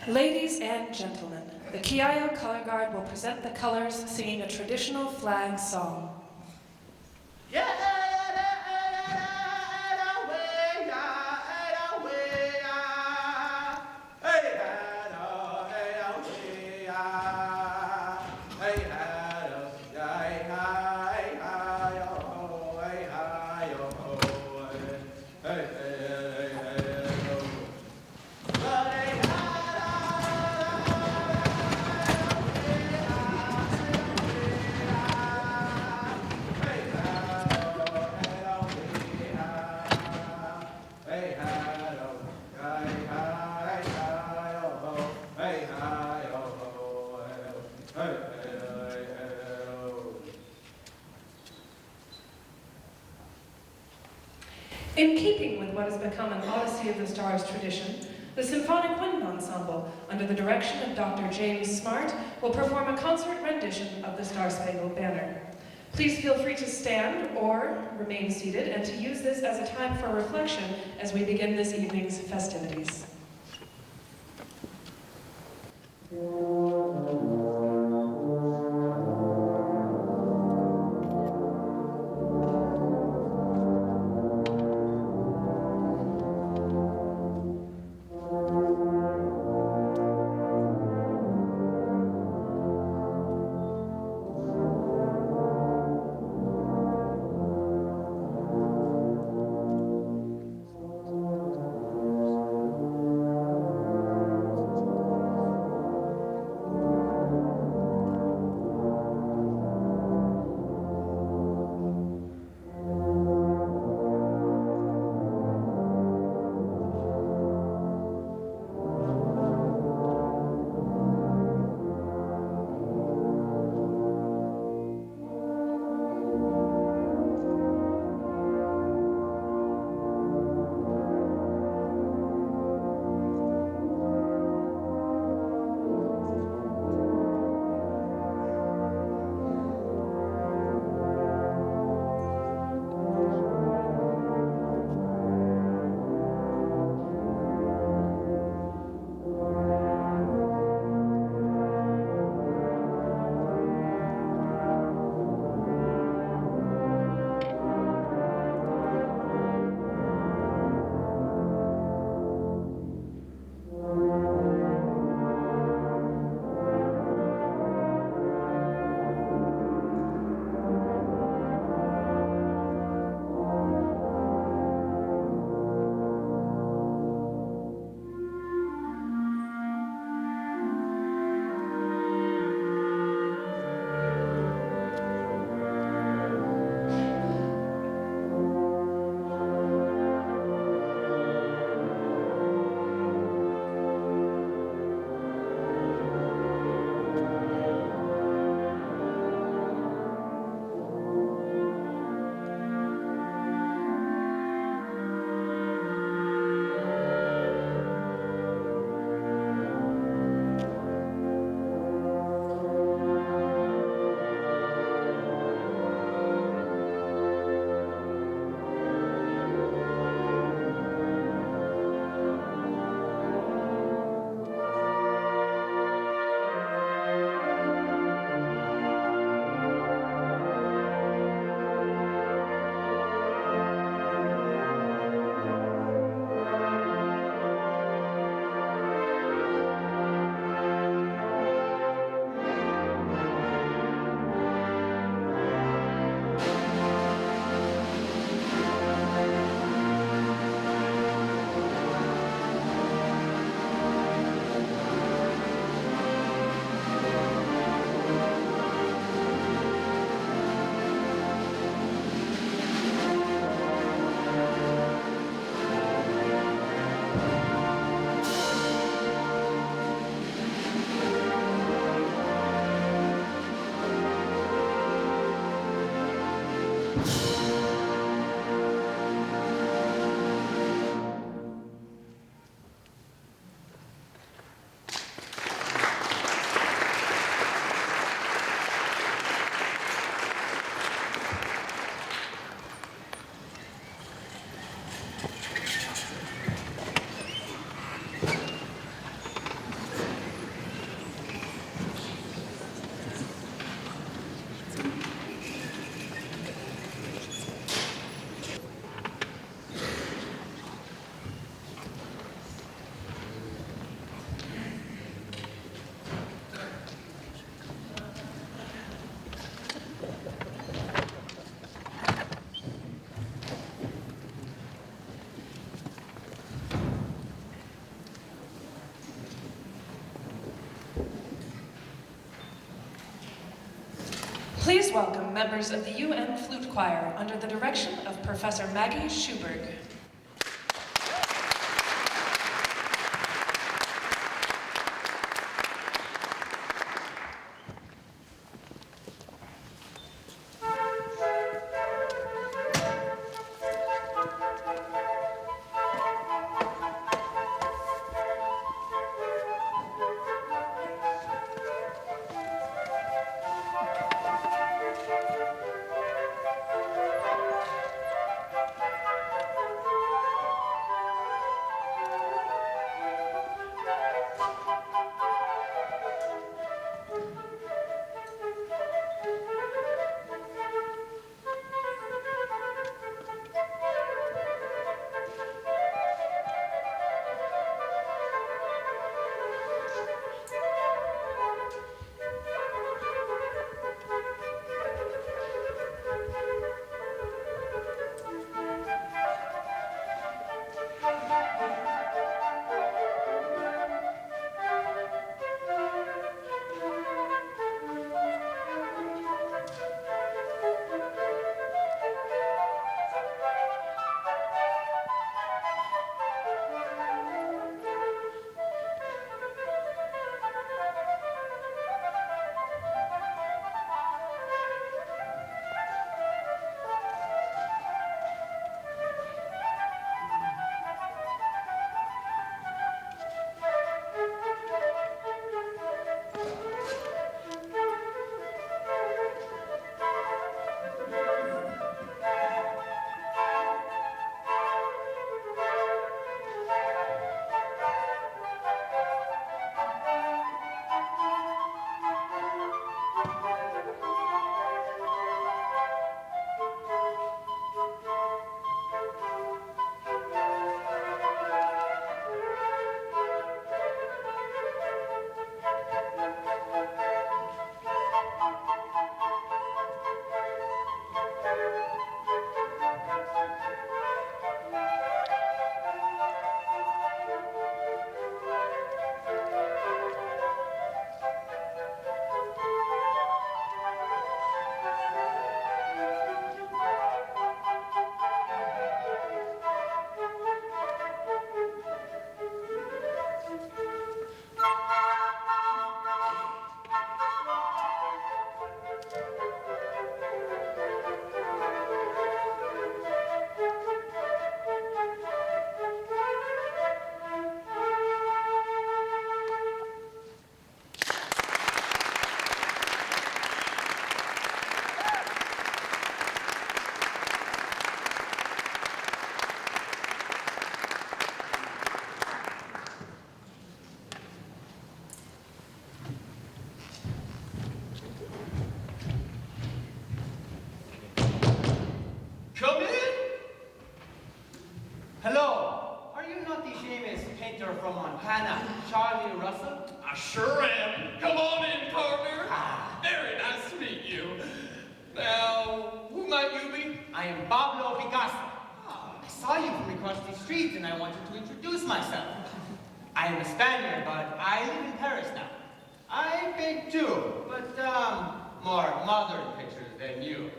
Ladies and gentlemen, the Kiayo Color Guard will present the colors singing a traditional flag song. In keeping with what has become an Odyssey of the Stars tradition, the Symphonic Wind Ensemble, under the direction of Dr. James Smart, will perform a concert rendition of the Star-Spangled Banner. Please feel free to stand or remain seated and to use this as a time for reflection as we begin this evening's festivities. Please welcome members of the UN Flute Choir under the direction of Professor Maggie Schuberg. Come in. Hello. Are you not the famous painter from Montana, Charlie Russell? I sure am. Come on in, partner. Very nice to meet you. Now, who might you be? I am Pablo Picasso. I saw you from across the street and I wanted to introduce myself. I am a Spaniard, but I live in Paris now. I paint too, but more modern pictures than you.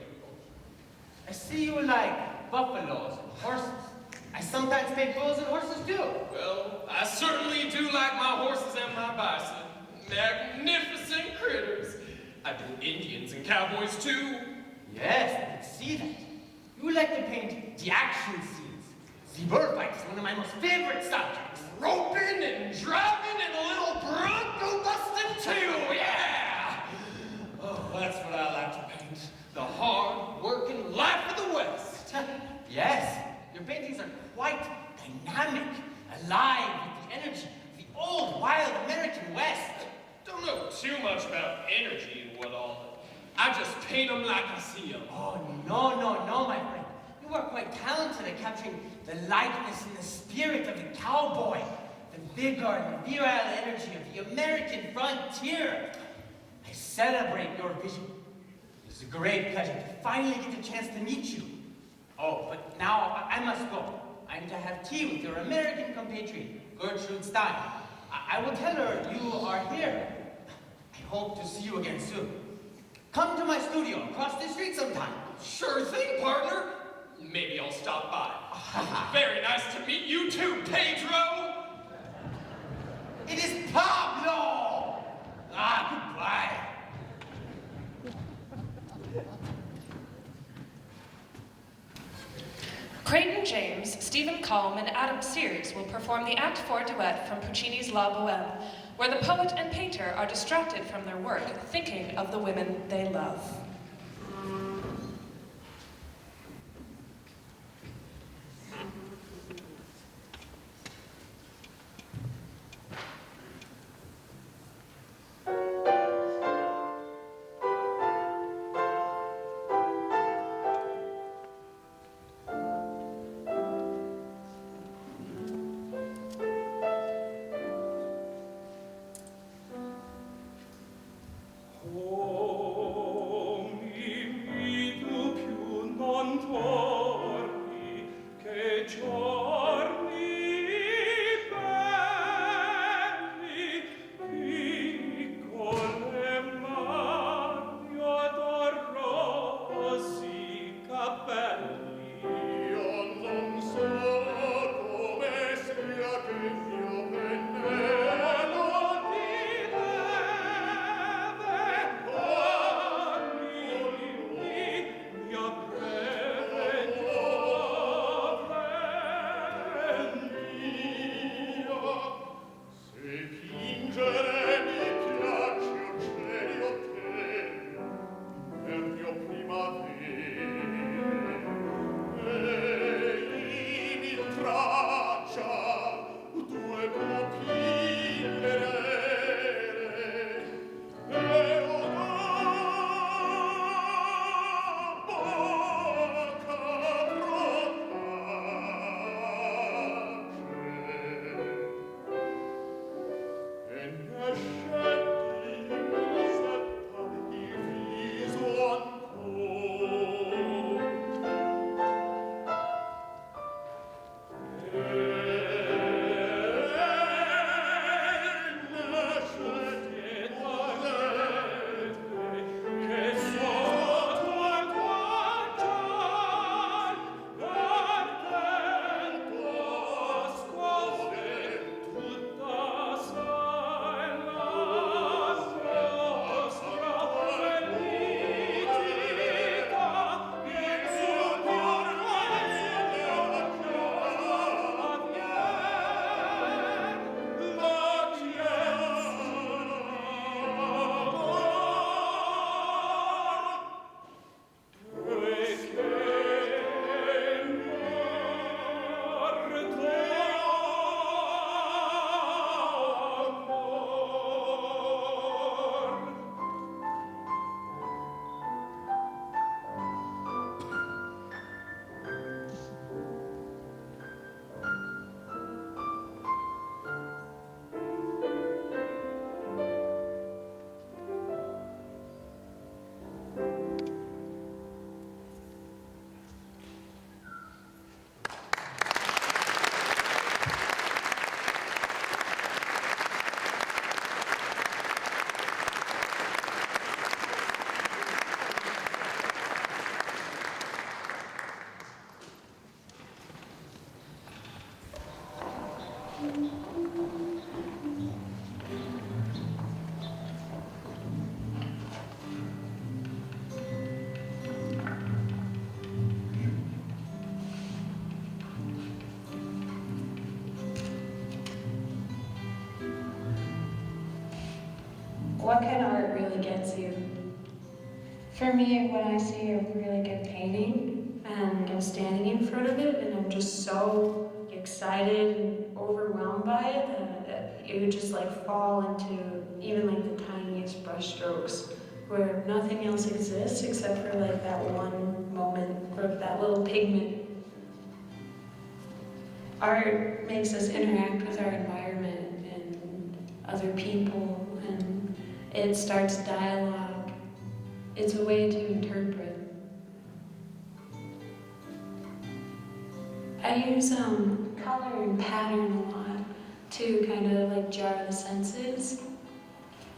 I see you like buffaloes and horses. I sometimes paint bulls and horses too. Well, I certainly do like my horses and my bison. Magnificent critters. I do Indians and cowboys too. Yes, I can see that. You like to paint the action scenes. The bird fight is one of my most favorite subjects. Roping and driving and a little bronco busting too, yeah! Oh, that's what I like to paint. The hard-working life of the West. Yes, your paintings are quite dynamic, alive with the energy of the old, wild American West. Don't know too much about energy and what all. I just paint them like I see them. Oh, no, my friend. You are quite talented at capturing the likeness and the spirit of the cowboy, the vigor and the virile energy of the American frontier. I celebrate your vision. It's a great pleasure to finally get a chance to meet you. Oh, but now I must go. I'm to have tea with your American compatriot, Gertrude Stein. I will tell her you are here. I hope to see you again soon. Come to my studio across the street sometime. Sure thing, partner. Maybe I'll stop by. Very nice to meet you too, Pedro. It is Pablo! Goodbye. Creighton James, Stephen Colm, and Adam Sears will perform the Act 4 duet from Puccini's La Bohème, where the poet and painter are distracted from their work, thinking of the women they love. What kind of art really gets you? For me, when I see a really good painting and I'm standing in front of it and I'm just so excited and overwhelmed by it that it would just like fall into even like the tiniest brush strokes where nothing else exists except for like that one moment or that little pigment. Art makes us interact with our environment and other people, and it starts dialogue. It's a way to interpret. I use color and pattern a lot to kind of like jar the senses.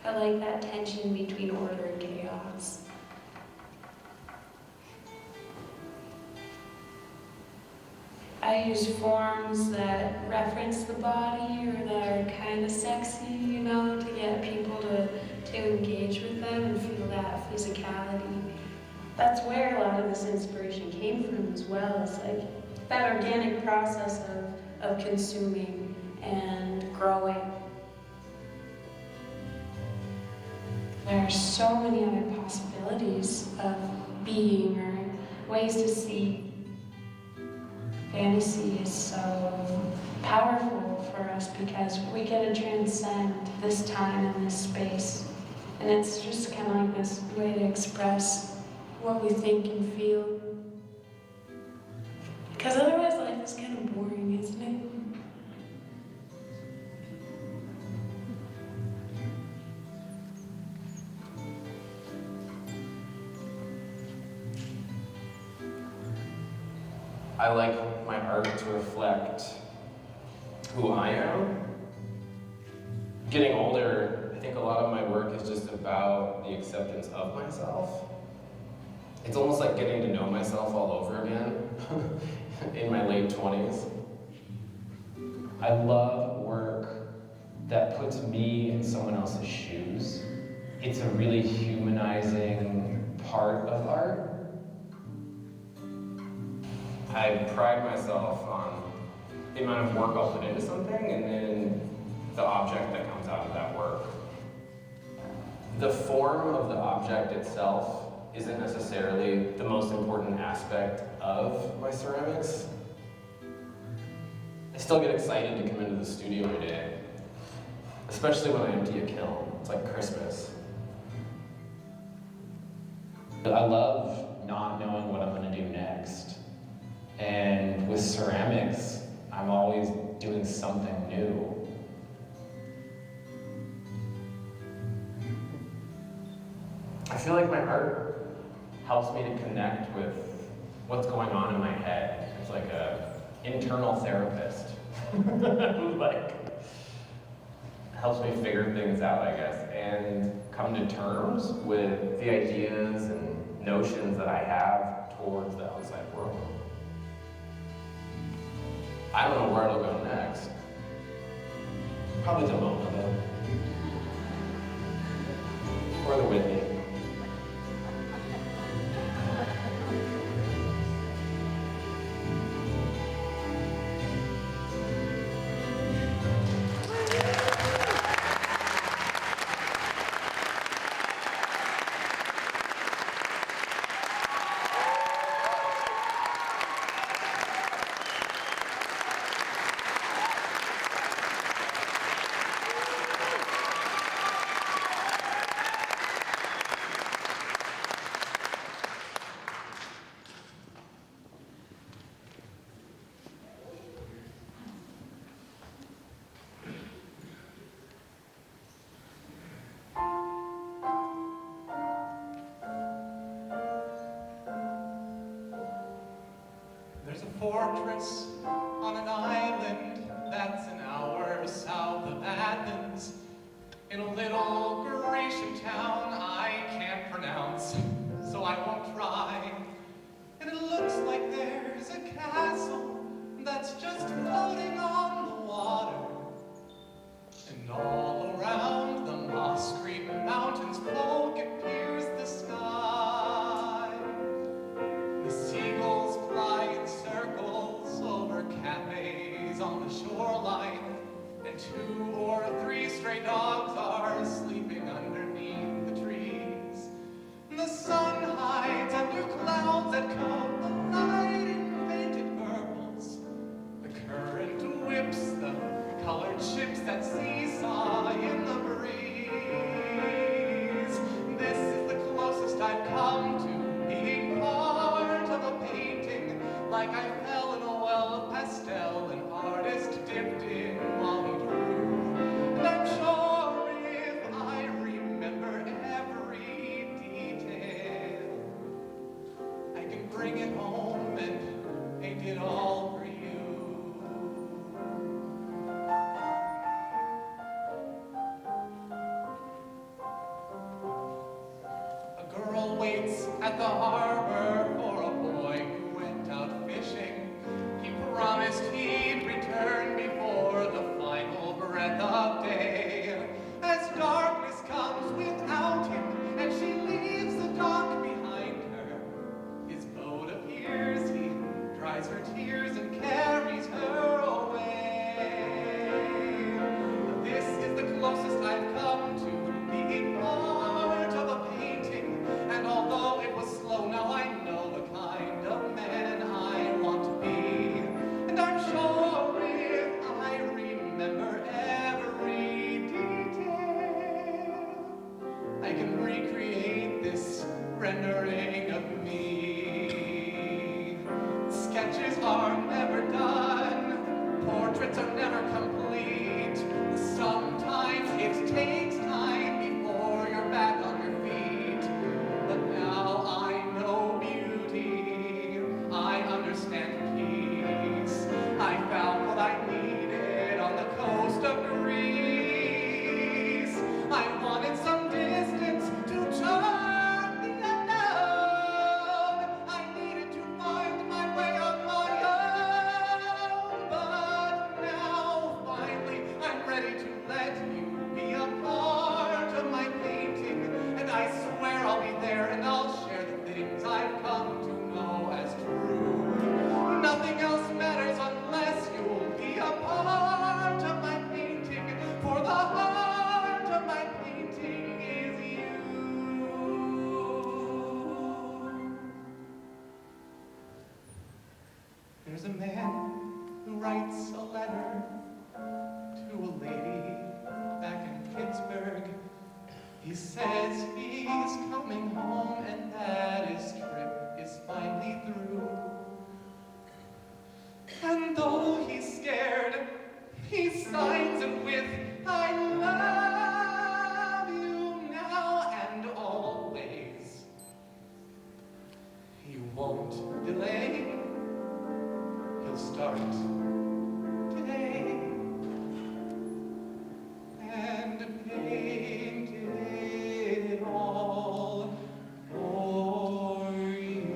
I like that tension between order and chaos. I use forms that reference the body or that are kind of sexy, you know, to get people to engage with them and feel that physicality. That's where a lot of this inspiration came from as well. It's like that organic process of consuming and growing. There are so many other possibilities of being or ways to see. Fantasy is so powerful for us because we get to transcend this time and this space. And it's just kind of like this way to express what we think and feel. Because otherwise life is kind of boring, isn't it? I like my art to reflect who I am. Getting older, I think a lot of my work is just about the acceptance of myself. It's almost like getting to know myself all over again in my late 20s. I love work that puts me in someone else's shoes. It's a really humanizing part of art. I pride myself on the amount of work I'll put into something and then the object that comes out of that work. The form of the object itself isn't necessarily the most important aspect of my ceramics. I still get excited to come into the studio every day, especially when I empty a kiln. It's like Christmas. I love not knowing what I'm gonna do next. And with ceramics, I'm always doing something new. I feel like my art helps me to connect with what's going on in my head. It's like an internal therapist who like helps me figure things out, I guess, and come to terms with the ideas and notions that I have towards the outside world. I don't know where it'll go next. Probably the moment, though. Or the Whitney. There's a fortress on an island that's an hour south of Athens, in a little Grecian town I can't pronounce, so I won't try. And it looks like there's a castle that's just floating on the water, and all around the moss green mountains folk it pierce the sky. The seagulls fly in circles over cafes on the shoreline, and 2 or 3 stray dogs are sleeping underneath the trees. And the sun hides under clouds that coat the night in painted purples. The current whips the colored ships that seesaw in the breeze. This is the closest I've come to being part of a painting, like I fell in a well of pastel an artist dipped in while he drew. And I'm sure if I remember every detail, I can bring it home and paint it all for you. A girl waits at the harbor for a boy who went out fishing. He promised I've come to be part of a painting, and although it was slow, now I know the kind of man I want to be. And I'm sure if I remember every detail, I can recreate this rendering of me. Sketches are never done, portraits are never complete. Sometimes it takes time before you're back on your feet. But now I know beauty, I understand peace. I found what I needed on the coast of Greece. I wanted some distance to turn the unknown. I needed to find my way on my own. But now, finally, I'm ready to let you be a part of my painting. And I swear I'll be there and I'll share the things I've come to know as true. Nothing else matters unless you'll be a part of my painting. For the heart of my painting is you. There's a man who writes a letter to a lady back in Pittsburgh. He says he's coming home and that his trip is finally through. And though he's scared, he signs it with, I love you now and always. He won't delay, he'll start today and paint it all for you.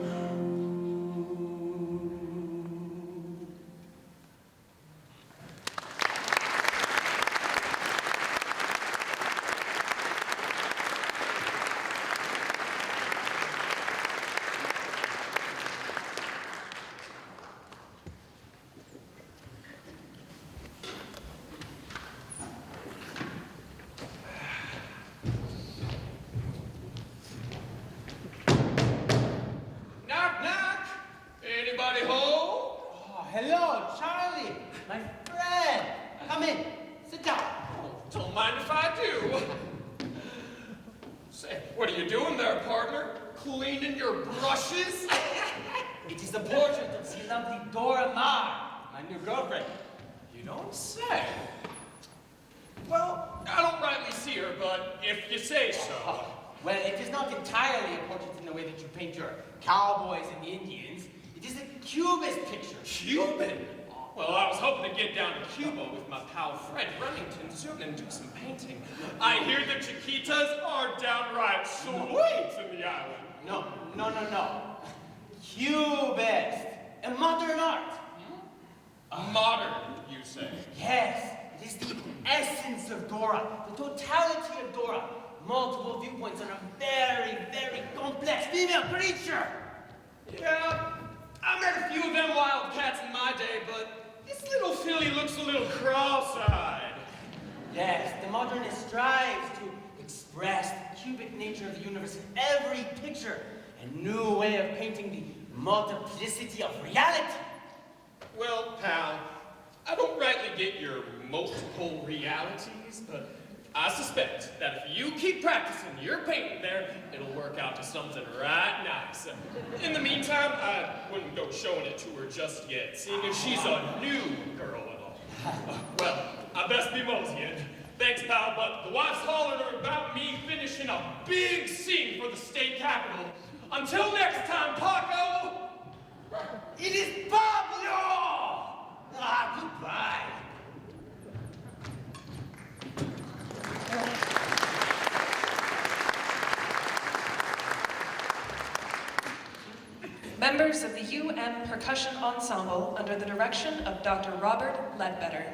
Knock, knock. Anybody home? Oh, hello, Charlie, my friend. Come in, sit down. Oh, don't mind if I do. Say, what are you doing there, partner? Cleaning your brushes? It is the portrait of the lovely Dora Maar, my new girlfriend. You don't say. Well, I don't rightly see her, but if you say so. Well, it is not entirely a portrait in the way that you paint your cowboys and Indians. It is a Cubist picture. Cuban? Well, I was hoping to get down to Cuba with my pal Fred Remington soon and do some painting. I hear the Chiquitas are downright sweet in the island. No. Cubist, a modern art. Modern, you say? Yes, it is the essence of Dora, the totality of Dora. Multiple viewpoints on a very, very complex female creature. Yeah, I met a few of them wildcats in my day, but this little filly looks a little cross-eyed. Yes, the modernist strives to express the cubic nature of the universe in every picture. A new way of painting the multiplicity of reality. Well, pal, I don't rightly get your multiple realities, but I suspect that if you keep practicing your painting there, it'll work out to something right nice. In the meantime, I wouldn't go showing it to her just yet, seeing as she's a new girl and all. Well, I best be moseying. Thanks, pal, but the wife's hollering about me finishing a big scene for the state capitol. Until next time, Paco! It is Pablo! Goodbye. Members of the UM Percussion Ensemble under the direction of Dr. Robert Ledbetter.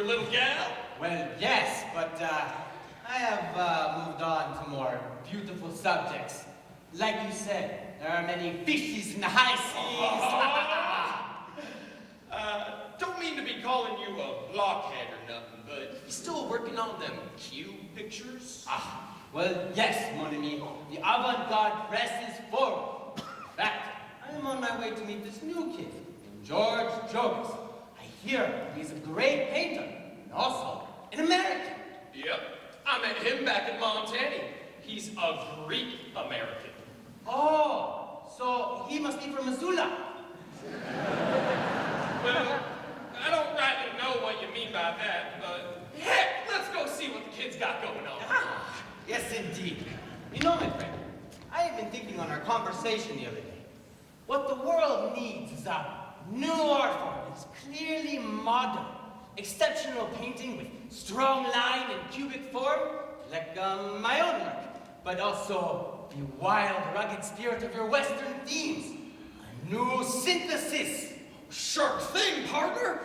little gal? Well, yes, but I have moved on to more beautiful subjects. Like you said, there are many fishes in the high seas. Don't mean to be calling you a blockhead or nothing, but you still working on them cube pictures? Well, yes, mon ami. The avant-garde press is forward. In fact, I am on my way to meet this new kid, George Gogas. I hear he's a great painter, and also an American. Yep, I met him back in Montana. He's a Greek American. Oh, so he must be from Missoula. Well, I don't rightly know what you mean by that, but heck, let's go see what the kid's got going on. Yes, indeed. You know, my friend, I have been thinking on our conversation the other day. What the world needs is a new art form that's clearly modern. Exceptional painting with strong line and cubic form, like my own work, but also the wild, rugged spirit of your Western themes. A new synthesis. Sure thing, partner.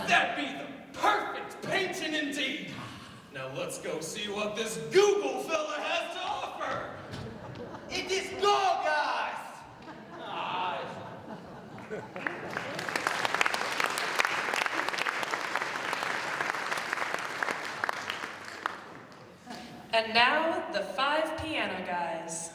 That'd be the perfect painting indeed. Now let's go see what this Google fella has to offer. It is Gogas! And now, the 5 piano guys.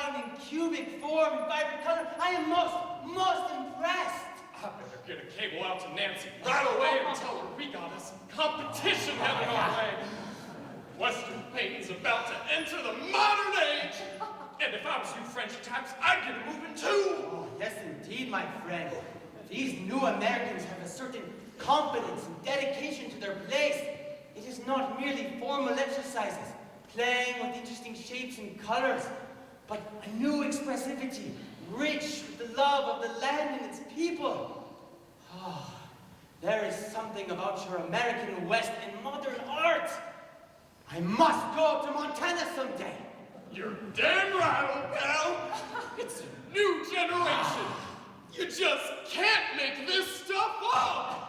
line in cubic form and vibrant color. I am most impressed. I better get a cable out to Nancy right away and tell her we got us some competition heading our way. Western painting's about to enter the modern age. And if I was you French types, I'd get moving too. Oh, yes, indeed, my friend. These new Americans have a certain confidence and dedication to their place. It is not merely formal exercises, playing with interesting shapes and colors, but a new expressivity, rich with the love of the land and its people. Oh, there is something about your American West and modern art. I must go to Montana someday. You're damn right, old pal. It's a new generation. You just can't make this stuff up.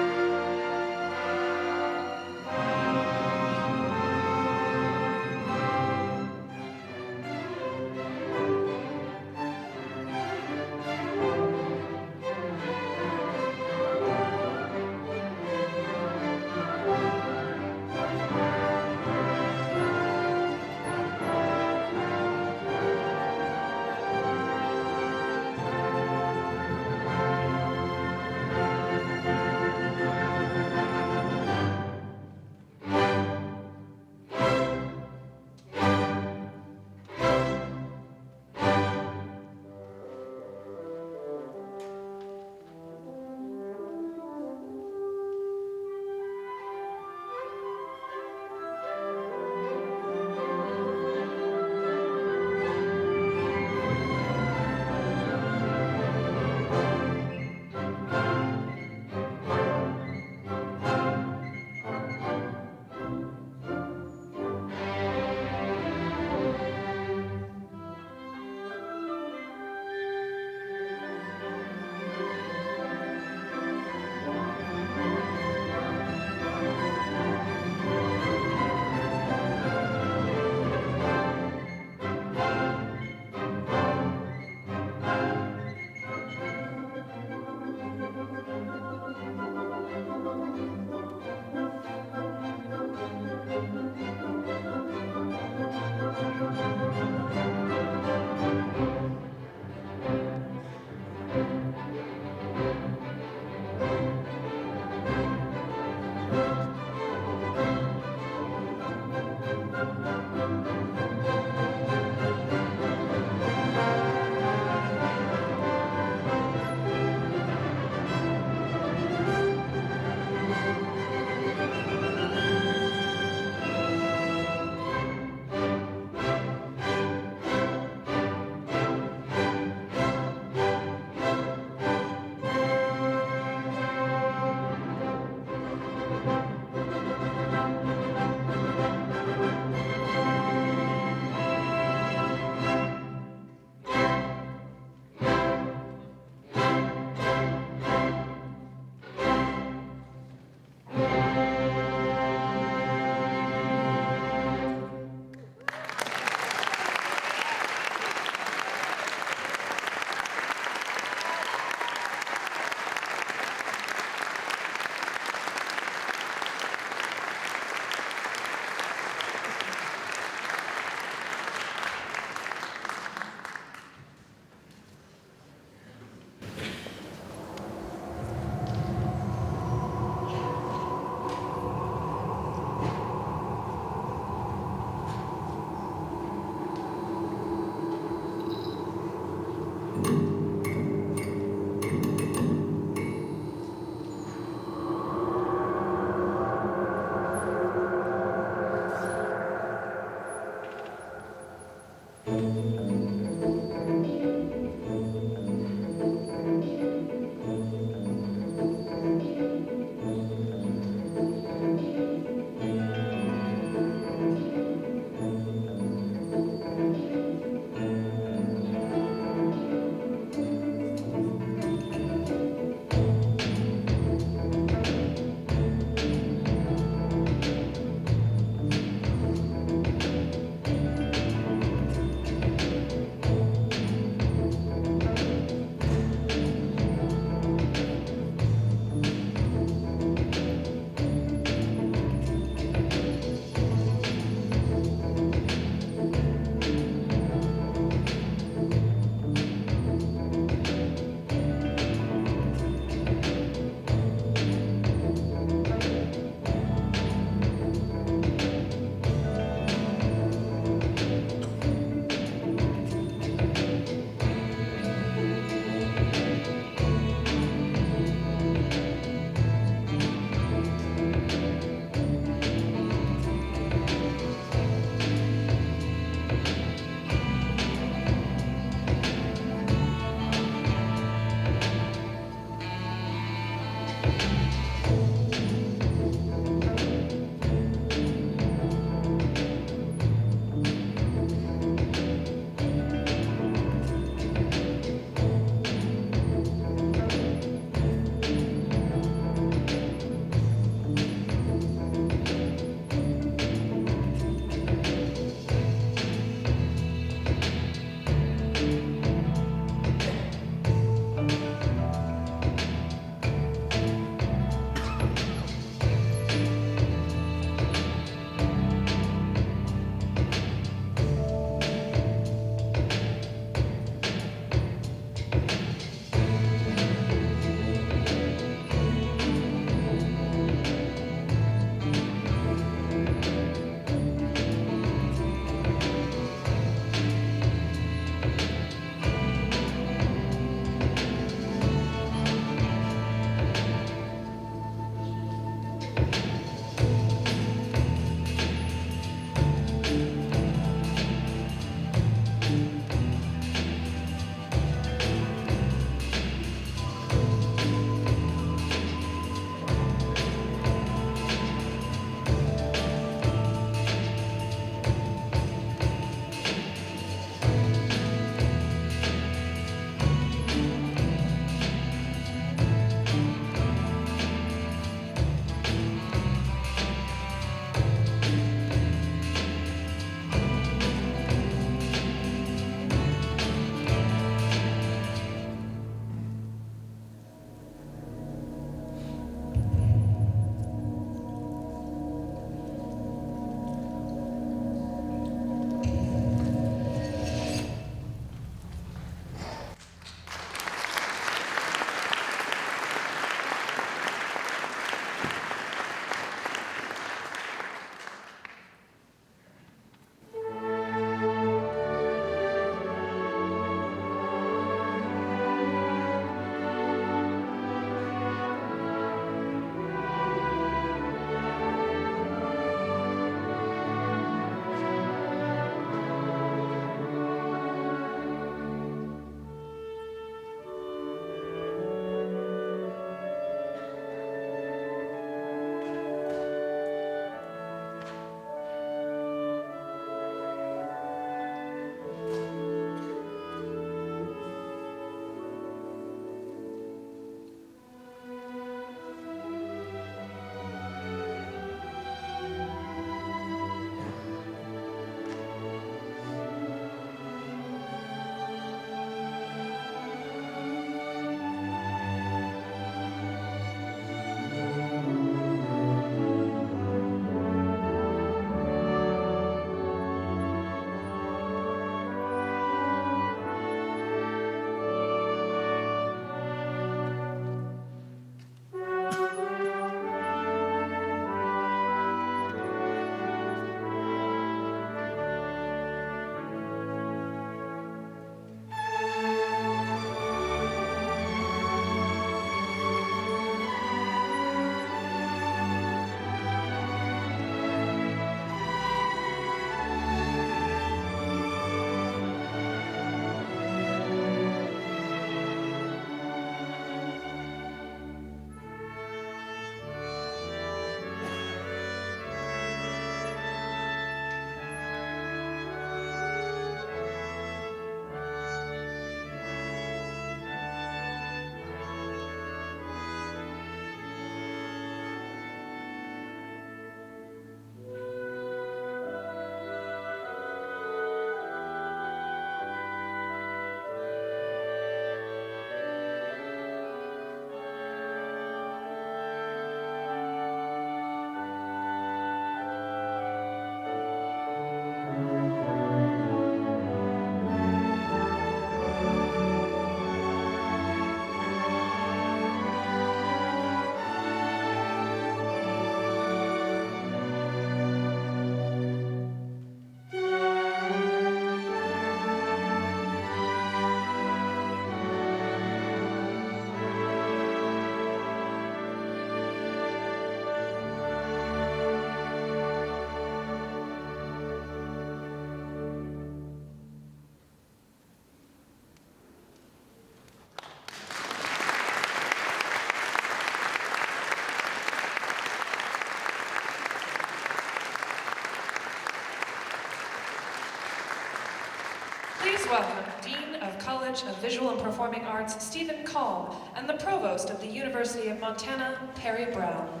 welcome Dean of College of Visual and Performing Arts, Stephen Kalm, and the Provost of the University of Montana, Perry Brown.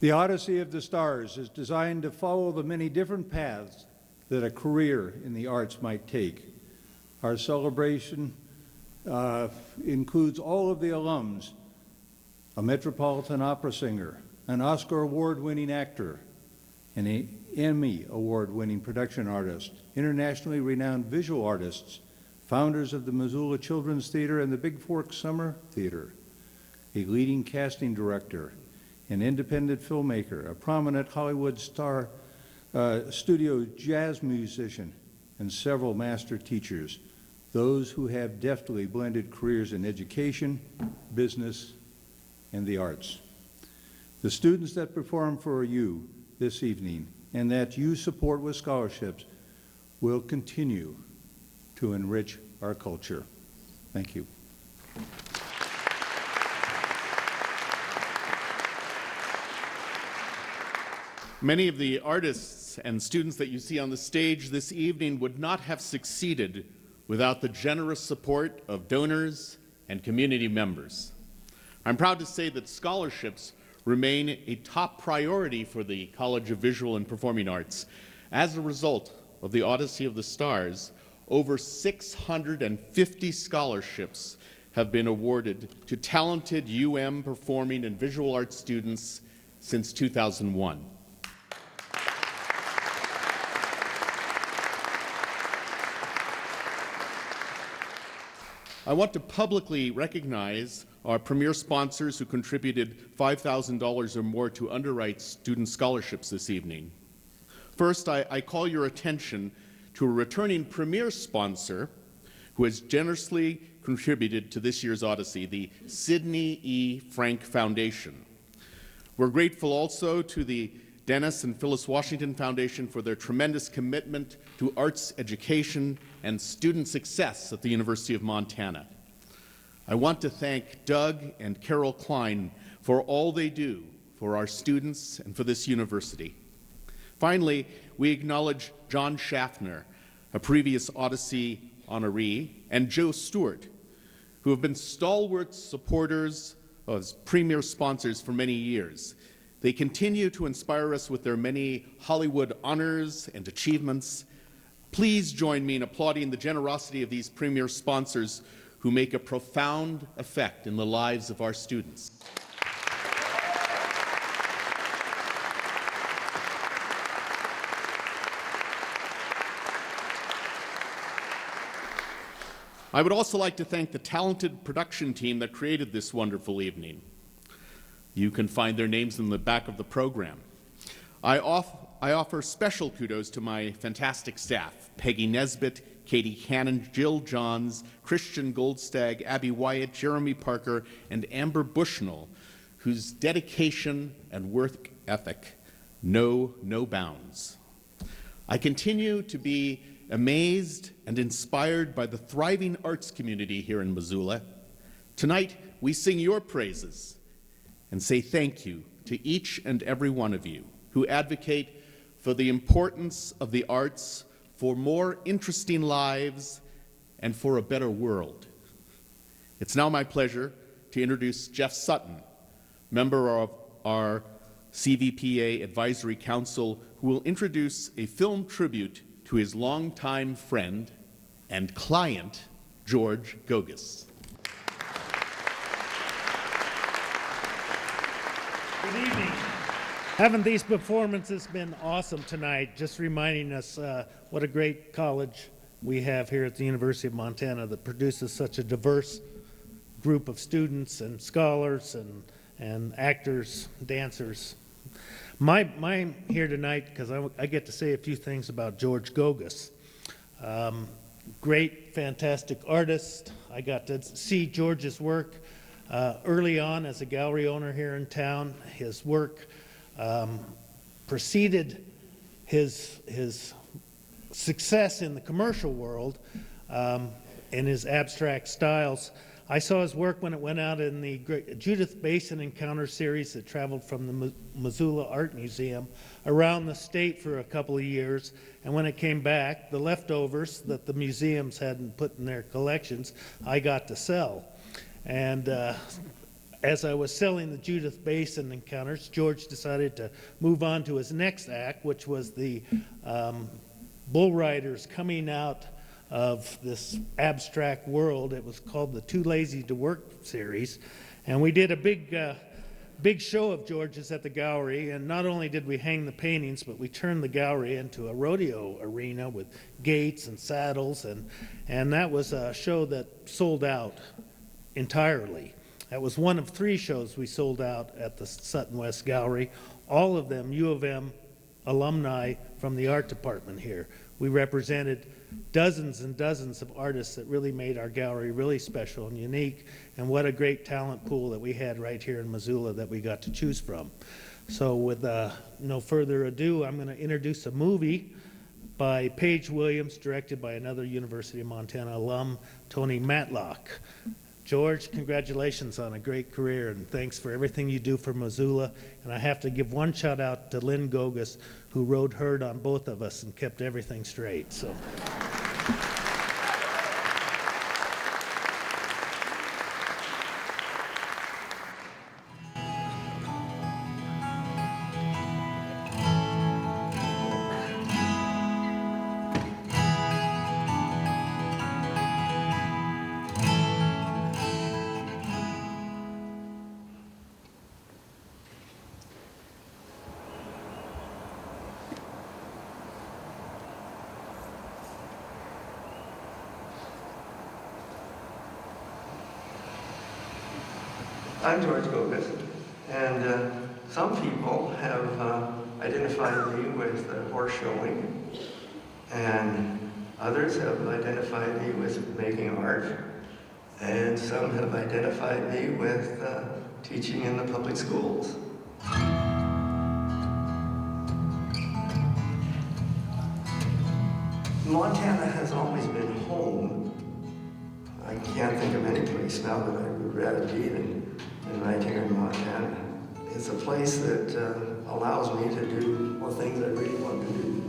The Odyssey of the Stars is designed to follow the many different paths that a career in the arts might take. Our celebration includes all of the alums, a Metropolitan Opera singer, an Oscar Award-winning actor, an Emmy Award-winning production artist, internationally renowned visual artists, founders of the Missoula Children's Theater and the Big Fork Summer Theater, a leading casting director, an independent filmmaker, a prominent Hollywood star, studio jazz musician, and several master teachers, those who have deftly blended careers in education, business, and the arts. The students that perform for you this evening and that you support with scholarships will continue to enrich our culture. Thank you. Many of the artists and students that you see on the stage this evening would not have succeeded without the generous support of donors and community members. I'm proud to say that scholarships remain a top priority for the College of Visual and Performing Arts. As a result of the Odyssey of the Stars, over 650 scholarships have been awarded to talented UM performing and visual arts students since 2001. I want to publicly recognize our premier sponsors who contributed $5,000 or more to underwrite student scholarships this evening. First, I call your attention to a returning premier sponsor who has generously contributed to this year's Odyssey, the Sidney E. Frank Foundation. We're grateful also to the Dennis and Phyllis Washington Foundation for their tremendous commitment to arts education and student success at the University of Montana. I want to thank Doug and Carol Klein for all they do for our students and for this university. Finally, we acknowledge John Schaffner, a previous Odyssey honoree, and Joe Stewart, who have been stalwart supporters as premier sponsors for many years. They continue to inspire us with their many Hollywood honors and achievements. Please join me in applauding the generosity of these premier sponsors who make a profound effect in the lives of our students. I would also like to thank the talented production team that created this wonderful evening. You can find their names in the back of the program. I offer special kudos to my fantastic staff, Peggy Nesbitt, Katie Cannon, Jill Johns, Christian Goldstag, Abby Wyatt, Jeremy Parker, and Amber Bushnell, whose dedication and work ethic know no bounds. I continue to be amazed and inspired by the thriving arts community here in Missoula. Tonight, we sing your praises and say thank you to each and every one of you who advocate for the importance of the arts for more interesting lives and for a better world. It's now my pleasure to introduce Jeff Sutton, member of our CVPA Advisory Council, who will introduce a film tribute to his longtime friend and client, George Gogas. Good evening. Haven't these performances been awesome tonight? Just reminding us what a great college we have here at the University of Montana that produces such a diverse group of students and scholars and actors, dancers. I'm here tonight because I get to say a few things about George Gogas. Great, fantastic artist. I got to see George's work early on as a gallery owner here in town. His work preceded his success in the commercial world in his abstract styles. I saw his work when it went out in the Judith Basin Encounter series that traveled from the Missoula Art Museum around the state for a couple of years. And when it came back, the leftovers that the museums hadn't put in their collections, I got to sell. And as I was selling the Judith Basin Encounters, George decided to move on to his next act, which was the bull riders coming out of this abstract world. It was called the Too Lazy to Work series. And we did a big show of George's at the gallery, and not only did we hang the paintings, but we turned the gallery into a rodeo arena with gates and saddles, and that was a show that sold out entirely. That was one of 3 shows we sold out at the Sutton West Gallery, all of them U of M alumni from the art department here. We represented dozens and dozens of artists that really made our gallery really special and unique, and what a great talent pool that we had right here in Missoula that we got to choose from. So with no further ado, I'm going to introduce a movie by Paige Williams, directed by another University of Montana alum, Tony Matlock. George, congratulations on a great career, and thanks for everything you do for Missoula. And I have to give one shout out to Lynn Gogas, who rode herd on both of us and kept everything straight. So. I'm George Gogas, and some people have identified me with horse showing, and others have identified me with making art, and some have identified me with teaching in the public schools. Montana has always been home. I can't think of any place now that I would rather be than right here in Montana. It's a place that allows me to do the things I really want to do.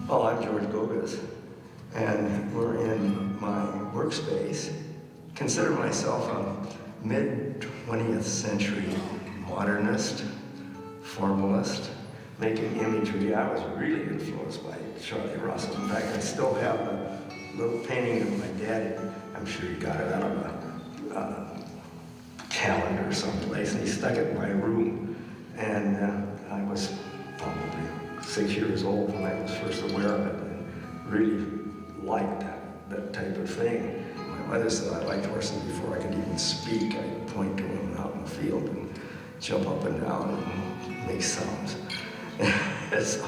Well, I'm George Gogas, and we're in my workspace. Consider myself a mid-20th century modernist, formalist, making imagery. I was really influenced by Charlie Russell. In fact, I still have a little painting of my dad. I'm sure he got it out of a calendar someplace, and he stuck it in my room. And I was probably 6 years old when I was first aware of it, and really liked that type of thing. My mother said I liked horses before I could even speak. I'd point to them out in the field and jump up and down and make sounds. So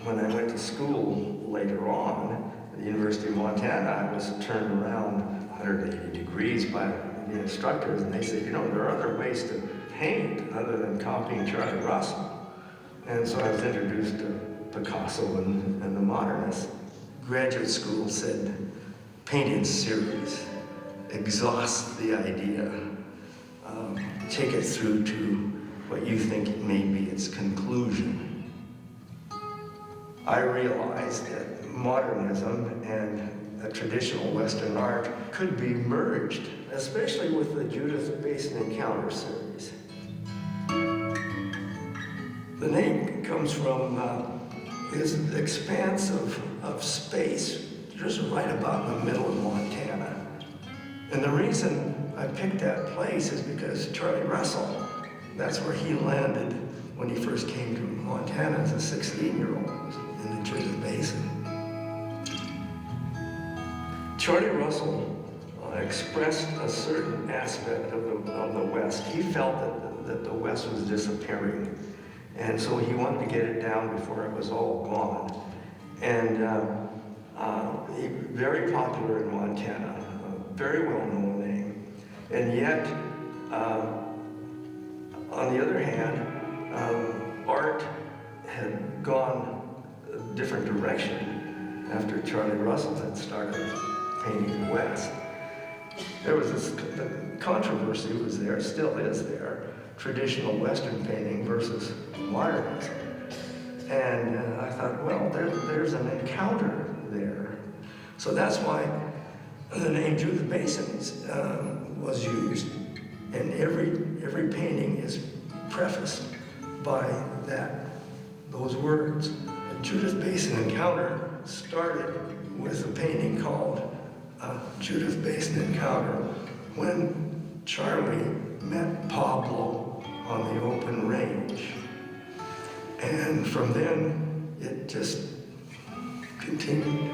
when I went to school later on at the University of Montana, I was turned around 180 degrees by the instructors, and they said, you know, there are other ways to paint other than copying Charlie Russell. And so I was introduced to Picasso and the modernists. Graduate school said, paint in series, exhaust the idea, take it through to what you think may be its conclusion. I realized that modernism and a traditional Western art could be merged, especially with the Judith Basin Encounter series. The name comes from this expanse of space just right about in the middle of Montana. And the reason I picked that place is because Charlie Russell, that's where he landed when he first came to Montana as a 16-year-old in the Judith Basin. Charlie Russell expressed a certain aspect of the West. He felt that the West was disappearing. And so he wanted to get it down before it was all gone. And very popular in Montana, a very well-known name. And yet, on the other hand, art had gone a different direction after Charlie Russell had started painting the West. There was the controversy was there, still is there, traditional Western painting versus modernism. And I thought, well, there's an encounter there. So that's why the name Judith Basins was used, and every painting is prefaced by those words. The Judith Basin encounter started with a painting called Judith Basin Encounter when Charlie met Pablo on the open range. And from then, it just continued.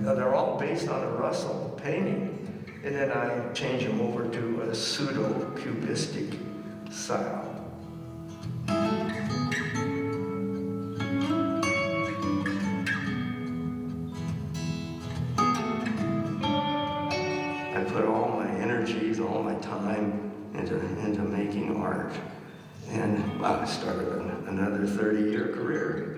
Now, they're all based on a Russell painting, and then I change them over to a pseudo-cubistic style. I put all my energies, all my time into making art, and I started another 30-year career.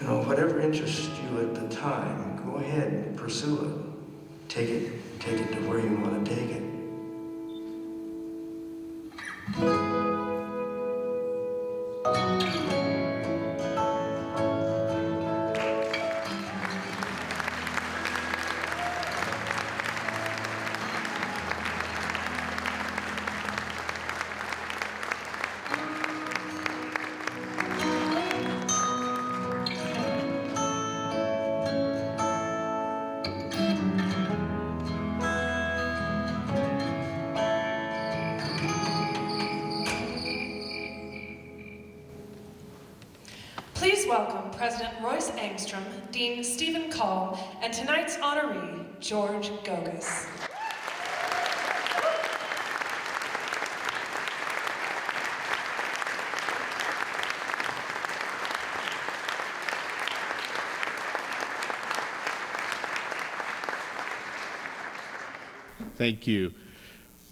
You know, whatever interests you at the time, go ahead and pursue it. Take it to where you want to take it. Please welcome President Royce Angstrom, Dean Stephen Kalm, and tonight's honoree, George Gogas. Thank you.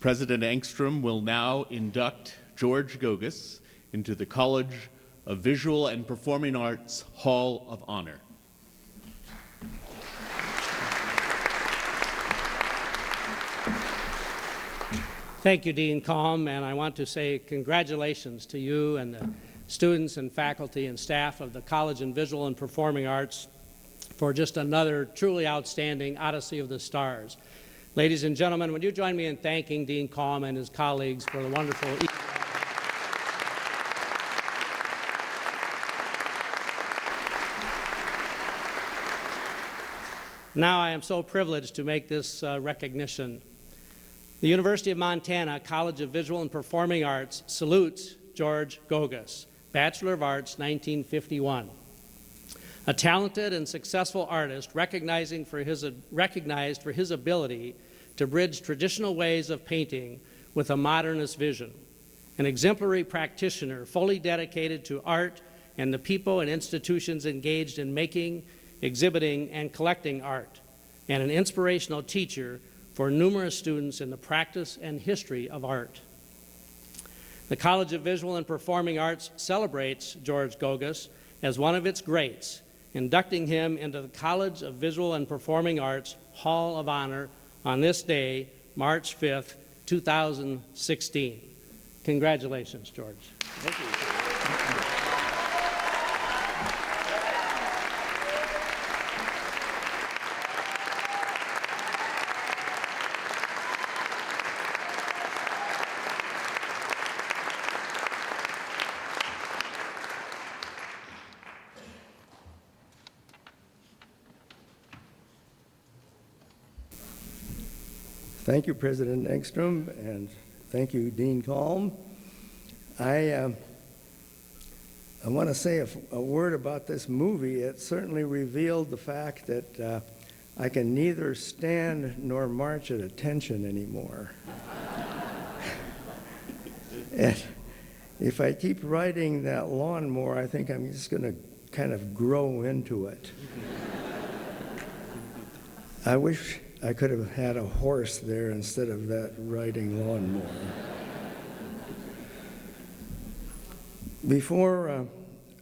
President Angstrom will now induct George Gogas into the College of Visual and Performing Arts Hall of Honor. Thank you, Dean Kalm, and I want to say congratulations to you and the students and faculty and staff of the College of Visual and Performing Arts for just another truly outstanding Odyssey of the Stars. Ladies and gentlemen, would you join me in thanking Dean Kalm and his colleagues for the wonderful Now I am so privileged to make this recognition. The University of Montana College of Visual and Performing Arts salutes George Gogas, Bachelor of Arts, 1951. A talented and successful artist recognized for his ability to bridge traditional ways of painting with a modernist vision. An exemplary practitioner fully dedicated to art and the people and institutions engaged in making, exhibiting, and collecting art, and an inspirational teacher for numerous students in the practice and history of art. The College of Visual and Performing Arts celebrates George Gogas as one of its greats, inducting him into the College of Visual and Performing Arts Hall of Honor on this day, March 5th, 2016. Congratulations, George. Thank you. Thank you, President Engstrom, and thank you, Dean Kalm. I want to say a word about this movie. It certainly revealed the fact that I can neither stand nor march at attention anymore. if I keep riding that lawnmower, I think I'm just going to kind of grow into it. I wish I could have had a horse there instead of that riding lawnmower. Before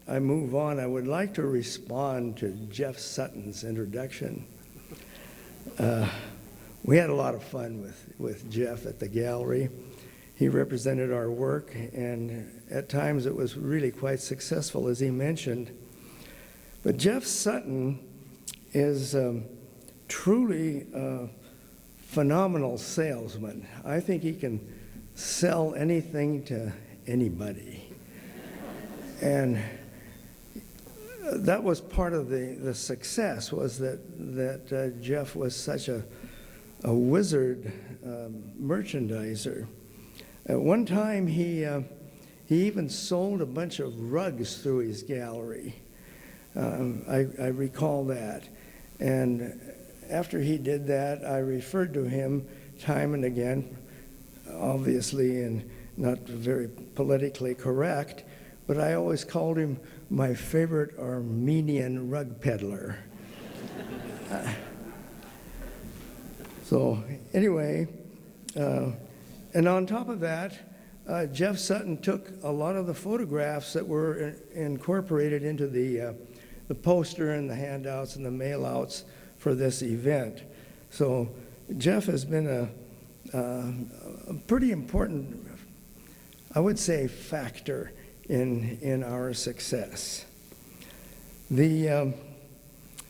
I move on, I would like to respond to Jeff Sutton's introduction. We had a lot of fun with Jeff at the gallery. He represented our work, and at times it was really quite successful, as he mentioned. But Jeff Sutton is truly a phenomenal salesman. I think he can sell anything to anybody. And that was part of the success, was that Jeff was such a wizard merchandiser. At one time, he even sold a bunch of rugs through his gallery. I recall that. And after he did that, I referred to him time and again, obviously and not very politically correct, but I always called him my favorite Armenian rug peddler. So anyway, and on top of that, Jeff Sutton took a lot of the photographs that were incorporated into the poster and the handouts and the mail-outs for this event. So Jeff has been a pretty important, I would say, factor in our success. The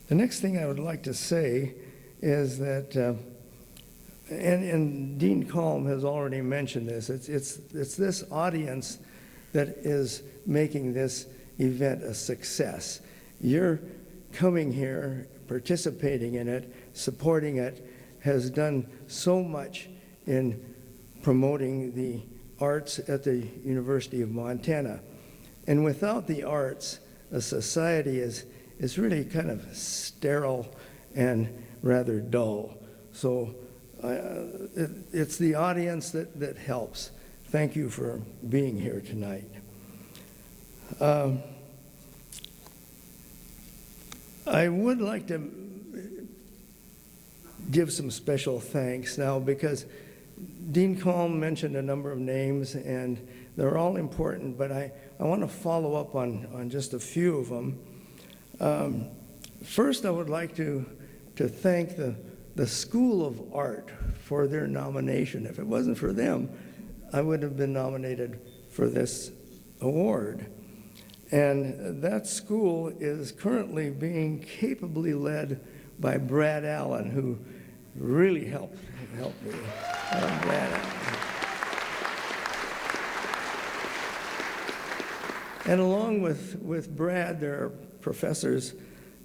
next thing I would like to say is that, and Dean Kalm has already mentioned this, it's this audience that is making this event a success. You're coming here, participating in it, supporting it, has done so much in promoting the arts at the University of Montana. And without the arts, a society is really kind of sterile and rather dull. So it's the audience that helps. Thank you for being here tonight. I would like to give some special thanks now, because Dean Kalm mentioned a number of names, and they're all important, but I want to follow up on just a few of them. First, I would like to thank the School of Art for their nomination. If it wasn't for them, I would have been nominated for this award. And that school is currently being capably led by Brad Allen, who really helped me. Brad Allen. And along with Brad, there are professors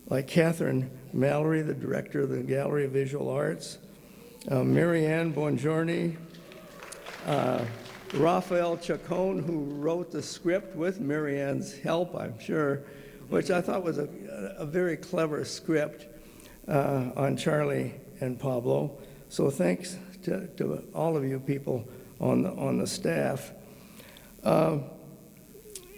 like Catherine Mallory, the director of the Gallery of Visual Arts, Mary Ann Bongiorni, Raphael Chacon, who wrote the script with Mary Ann's help, I'm sure, which I thought was a very clever script on Charlie and Pablo. So thanks to all of you people on the staff.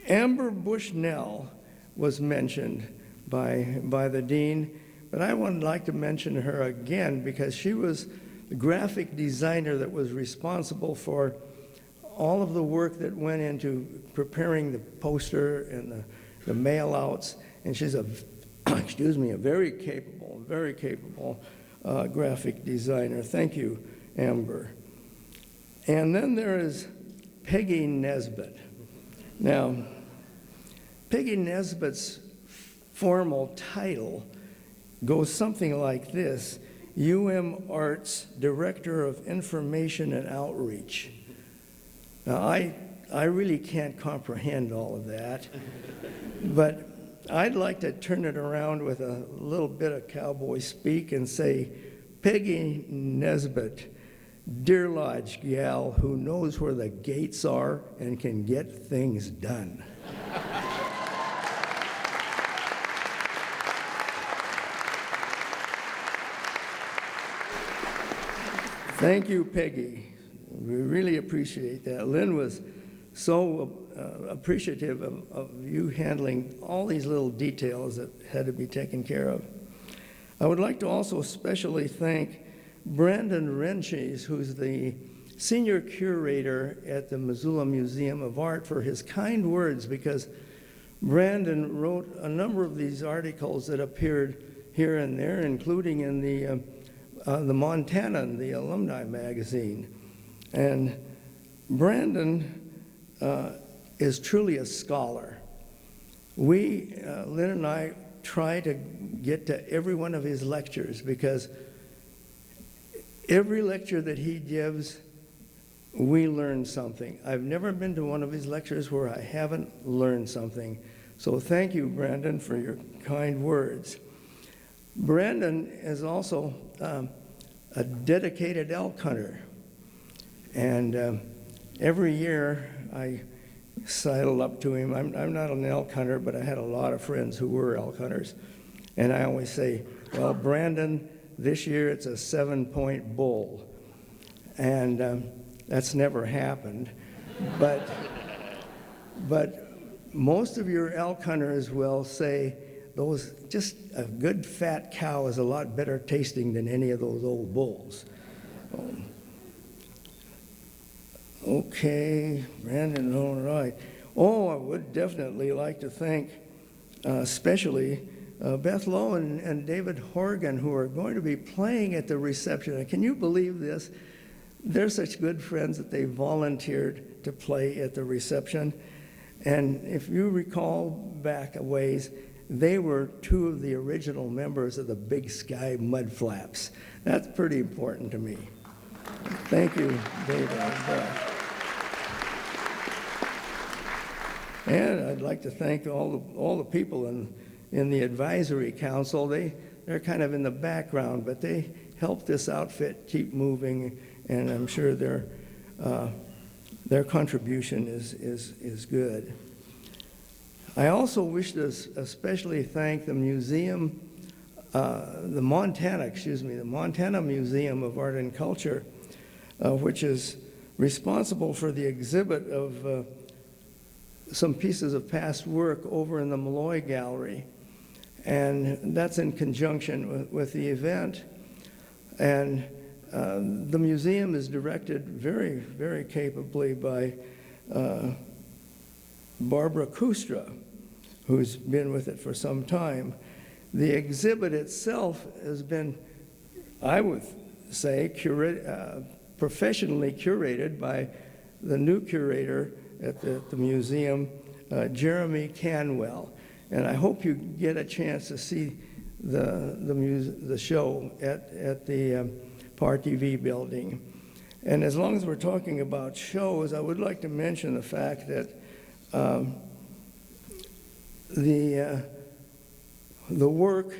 Amber Bushnell was mentioned by the dean, but I would like to mention her again because she was the graphic designer that was responsible for all of the work that went into preparing the poster and the mail-outs, and she's a very capable graphic designer. Thank you, Amber. And then there is Peggy Nesbitt. Now, Peggy Nesbitt's formal title goes something like this: UM Arts Director of Information and Outreach. Now, I really can't comprehend all of that, but I'd like to turn it around with a little bit of cowboy speak and say, Peggy Nesbitt, Deer Lodge gal who knows where the gates are and can get things done. Thank you, Peggy. We really appreciate that. Lynn was so appreciative of you handling all these little details that had to be taken care of. I would like to also especially thank Brandon Renches, who's the senior curator at the Missoula Museum of Art, for his kind words, because Brandon wrote a number of these articles that appeared here and there, including in the Montanan, the alumni magazine. And Brandon is truly a scholar. Lynn and I try to get to every one of his lectures, because every lecture that he gives, we learn something. I've never been to one of his lectures where I haven't learned something. So thank you, Brandon, for your kind words. Brandon is also a dedicated elk hunter. And every year I sidle up to him. I'm not an elk hunter, but I had a lot of friends who were elk hunters. And I always say, well, Brandon, this year it's a 7-point bull. And that's never happened. But most of your elk hunters will say, just a good fat cow is a lot better tasting than any of those old bulls. Okay, Brandon, all right. Oh, I would definitely like to thank especially Beth Lowe and David Horgan, who are going to be playing at the reception. And can you believe this? They're such good friends that they volunteered to play at the reception. And if you recall back a ways, they were two of the original members of the Big Sky Mudflaps. That's pretty important to me. Thank you, David and Beth. And I'd like to thank all the people in the advisory council. They're kind of in the background, but they help this outfit keep moving, and I'm sure their contribution is good. I also wish to especially thank the museum, the Montana Museum of Art and Culture, which is responsible for the exhibit of some pieces of past work over in the Malloy Gallery. And that's in conjunction with the event. And the museum is directed very, very capably by Barbara Kustra, who's been with it for some time. The exhibit itself has been, I would say, professionally curated by the new curator at the museum, Jeremy Canwell. And I hope you get a chance to see the show at the Park EV building. And as long as we're talking about shows, I would like to mention the fact that the work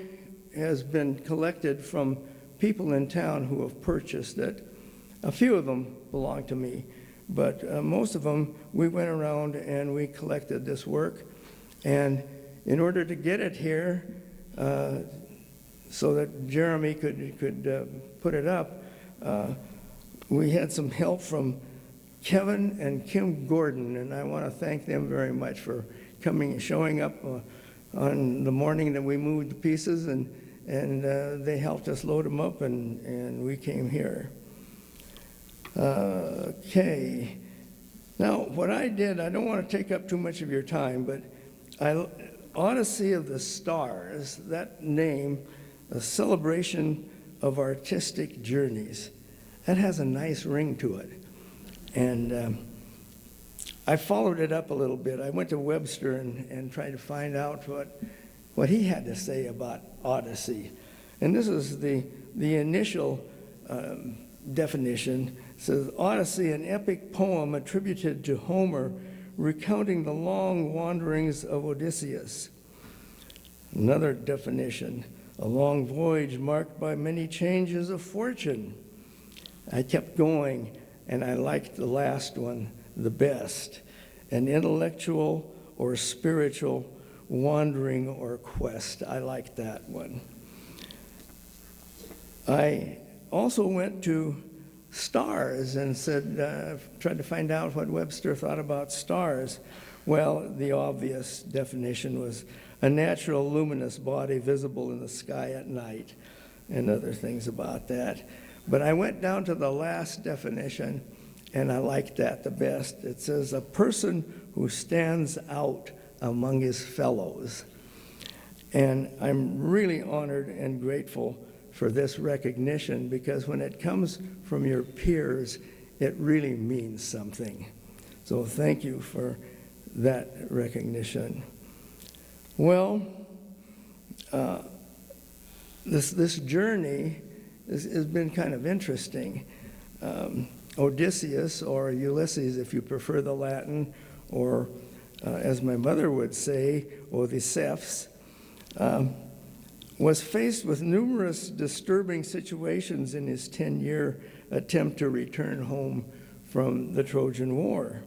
has been collected from people in town who have purchased it. A few of them belong to me, but most of them, we went around and we collected this work. And in order to get it here, so that Jeremy could put it up, we had some help from Kevin and Kim Gordon, and I want to thank them very much for showing up on the morning that we moved the pieces, and they helped us load them up, and we came here. Okay. Now, what I did, I don't want to take up too much of your time, but Odyssey of the Stars, that name, a celebration of artistic journeys, that has a nice ring to it. And I followed it up a little bit. I went to Webster and tried to find out what he had to say about Odyssey. And this is the initial definition. It says, Odyssey, an epic poem attributed to Homer, recounting the long wanderings of Odysseus. Another definition, a long voyage marked by many changes of fortune. I kept going, and I liked the last one the best. An intellectual or spiritual wandering or quest. I liked that one. I also went to stars and tried to find out what Webster thought about stars. Well, the obvious definition was a natural luminous body visible in the sky at night, and other things about that. But I went down to the last definition, and I liked that the best. It says, a person who stands out among his fellows. And I'm really honored and grateful for this recognition, because when it comes from your peers, it really means something. So thank you for that recognition. Well, this journey has been kind of interesting. Odysseus, or Ulysses if you prefer the Latin, or as my mother would say, Odysseus, was faced with numerous disturbing situations in his 10-year attempt to return home from the Trojan War.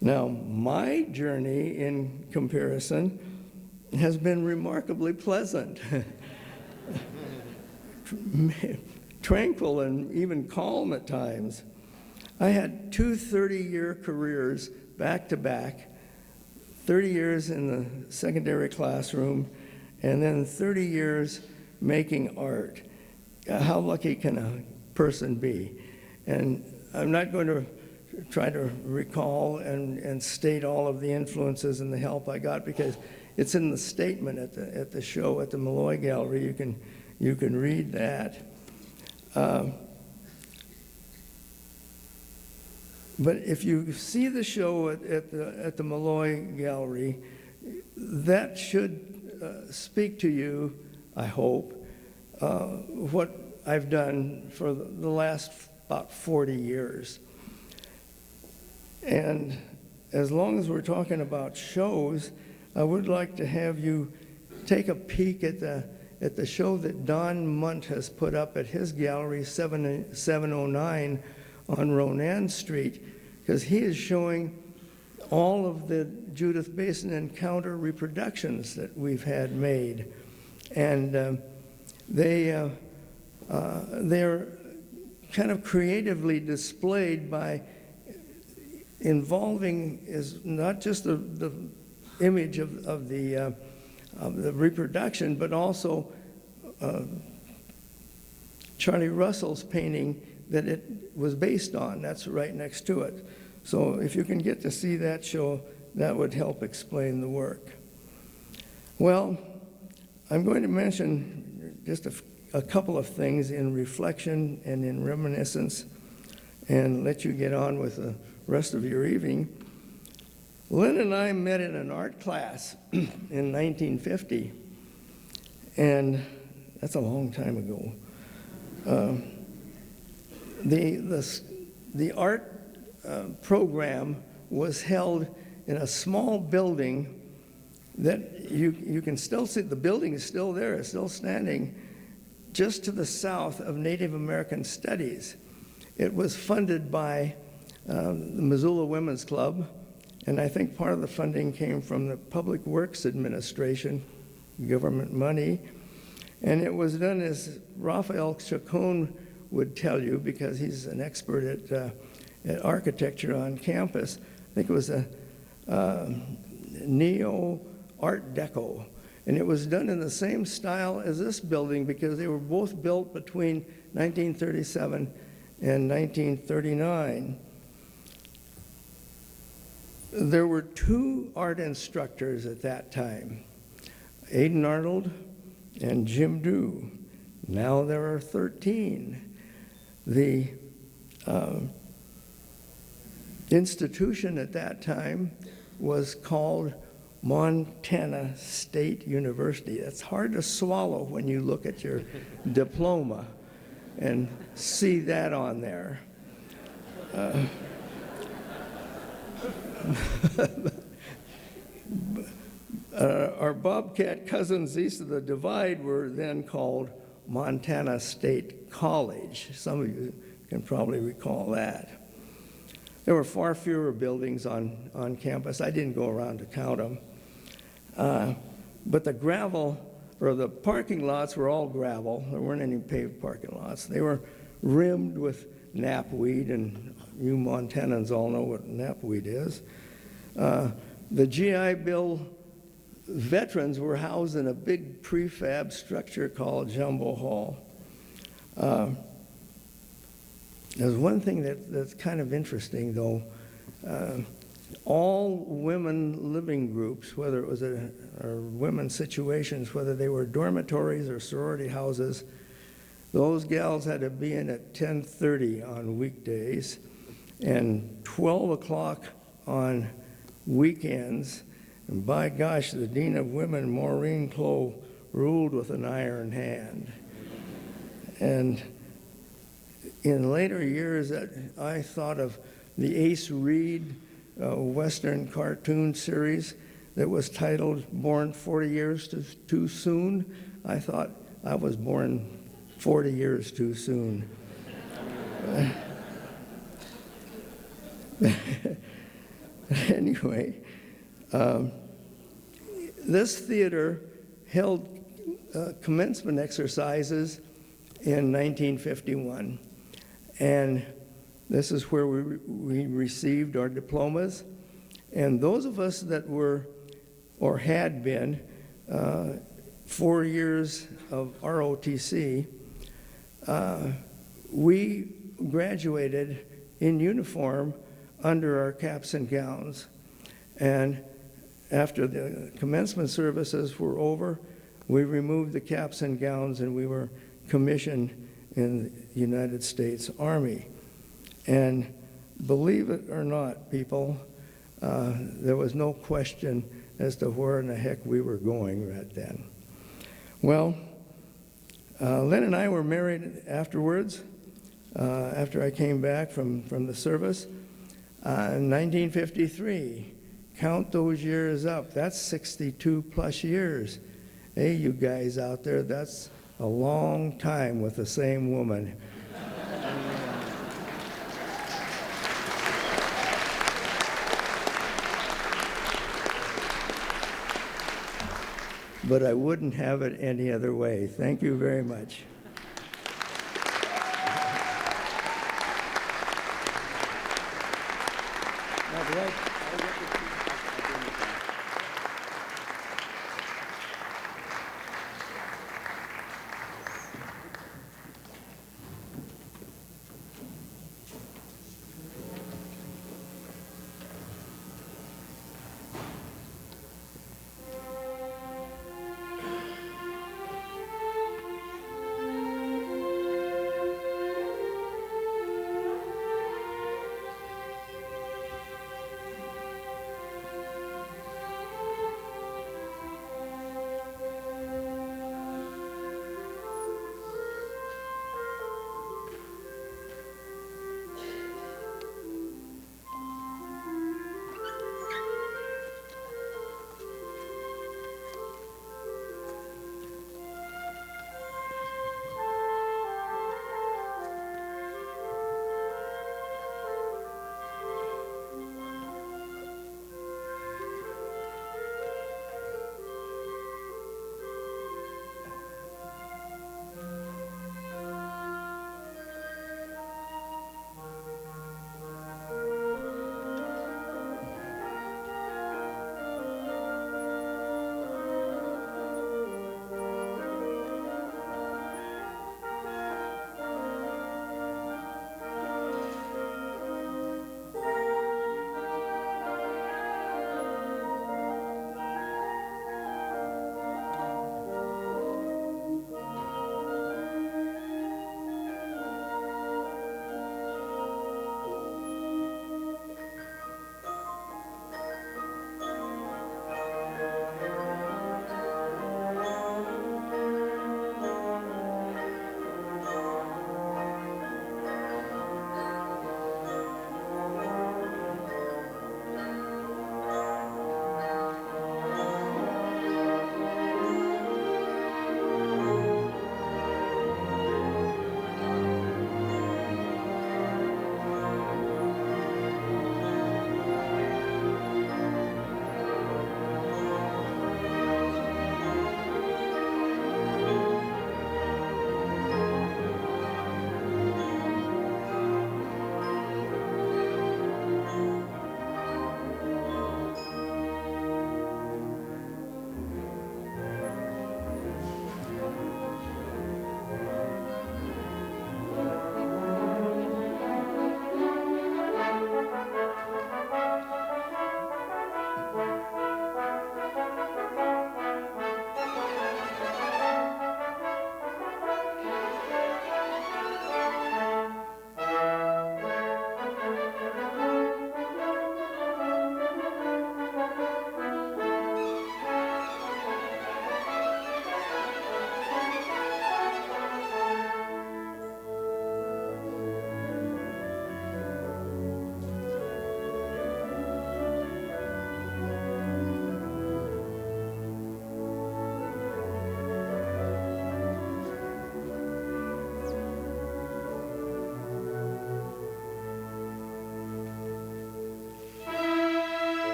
Now, my journey in comparison has been remarkably pleasant, tranquil and even calm at times. I had two 30-year careers back to back, 30 years in the secondary classroom, and then 30 years making art. How lucky can a person be? And I'm not going to try to recall and state all of the influences and the help I got, because it's in the statement at the show at the Malloy Gallery. You can read that. But if you see the show at the Malloy Gallery, that should speak to you, I hope, what I've done for the last about 40 years. And as long as we're talking about shows, I would like to have you take a peek at the show that Don Munt has put up at his gallery, 709 on Ronan Street, because he is showing all of the Judith Basin Encounter reproductions that we've had made. And they're kind of creatively displayed by involving is not just the image of the reproduction, but also Charlie Russell's painting that it was based on. That's right next to it. So if you can get to see that show, that would help explain the work. Well, I'm going to mention just a couple of things in reflection and in reminiscence, and let you get on with the rest of your evening. Lynn and I met in an art class in 1950, and that's a long time ago. The art program was held in a small building that you can still see. The building is still there, it's still standing, just to the south of Native American Studies. It was funded by the Missoula Women's Club, and I think part of the funding came from the Public Works Administration, government money. And it was done, as Raphael Chacon would tell you, because he's an expert at architecture on campus. I think it was a neo-art deco. And it was done in the same style as this building, because they were both built between 1937 and 1939. There were two art instructors at that time, Aidan Arnold and Jim Dew. Now there are 13. The institution at that time was called Montana State University. That's hard to swallow when you look at your diploma and see that on there. Our Bobcat cousins east of the divide were then called Montana State College. Some of you can probably recall that. There were far fewer buildings on campus. I didn't go around to count them. But the gravel, or the parking lots, were all gravel. There weren't any paved parking lots. They were rimmed with knapweed, and you Montanans all know what knapweed is. The GI Bill veterans were housed in a big prefab structure called Jumbo Hall. There's one thing that's kind of interesting, though. All women living groups, whether it was or women's situations, whether they were dormitories or sorority houses, those gals had to be in at 10:30 on weekdays and 12 o'clock on weekends. And by gosh, the Dean of Women, Maureen Clough, ruled with an iron hand. And in later years, I thought of the Ace Reed Western cartoon series that was titled Born 40 Years Too Soon. I thought I was born 40 years too soon. Anyway, this theater held commencement exercises in 1951. And this is where we received our diplomas. And those of us that were or had been 4 years of ROTC, we graduated in uniform under our caps and gowns. And after the commencement services were over, we removed the caps and gowns and we were commissioned in the United States Army. And believe it or not, people, there was no question as to where in the heck we were going right then. Well, Lynn and I were married afterwards, after I came back from the service, in 1953. Count those years up. That's 62 plus years. Hey, you guys out there, that's a long time with the same woman. But I wouldn't have it any other way. Thank you very much. Now,